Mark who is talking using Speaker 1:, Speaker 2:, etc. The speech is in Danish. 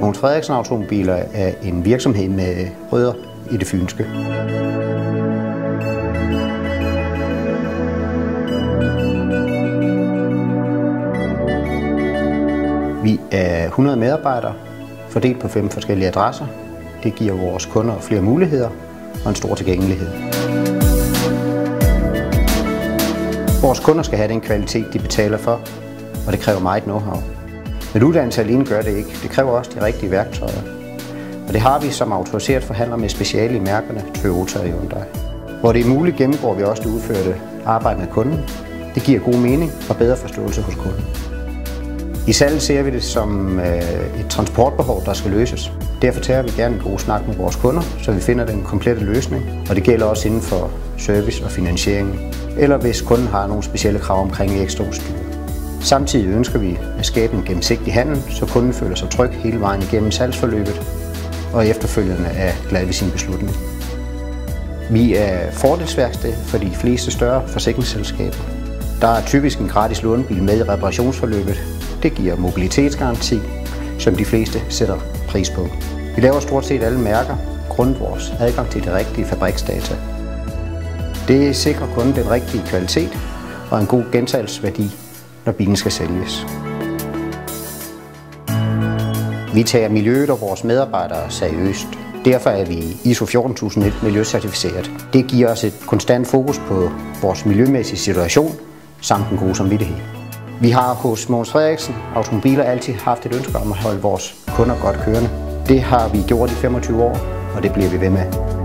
Speaker 1: Mogens Frederiksen Automobiler er en virksomhed med rødder i det fynske. Vi er 100 medarbejdere, fordelt på 5 forskellige adresser. Det giver vores kunder flere muligheder og en stor tilgængelighed. Vores kunder skal have den kvalitet, de betaler for, og det kræver meget know-how. Men uddannelse alene gør det ikke. Det kræver også de rigtige værktøjer. Og det har vi som autoriseret forhandler med speciale i mærkerne Toyota og Hyundai. Hvor det er muligt, gennemgår vi også det udførte arbejde med kunden. Det giver god mening og bedre forståelse hos kunden. I salget ser vi det som et transportbehov, der skal løses. Derfor tager vi gerne en god snak med vores kunder, så vi finder den komplette løsning. Og det gælder også inden for service og finansiering, eller hvis kunden har nogle specielle krav omkring ekstra udstyr. Samtidig ønsker vi at skabe en gennemsigtig handel, så kunden føler sig tryg hele vejen igennem salgsforløbet og efterfølgende er glad ved sin beslutning. Vi er fordelsværksted for de fleste større forsikringsselskaber. Der er typisk en gratis lånebil med i reparationsforløbet. Det giver mobilitetsgaranti, som de fleste sætter pris på. Vi laver stort set alle mærker, grundet vores adgang til det rigtige fabriksdata. Det sikrer kunden den rigtige kvalitet og en god gentagelsesværdi, når bilen skal sælges. Vi tager miljøet og vores medarbejdere seriøst. Derfor er vi ISO 14001 miljøcertificeret. Det giver os et konstant fokus på vores miljømæssige situation samt en god samvittighed. Vi har hos Mogens Frederiksen Automobiler altid haft et ønske om at holde vores kunder godt kørende. Det har vi gjort i 25 år, og det bliver vi ved med.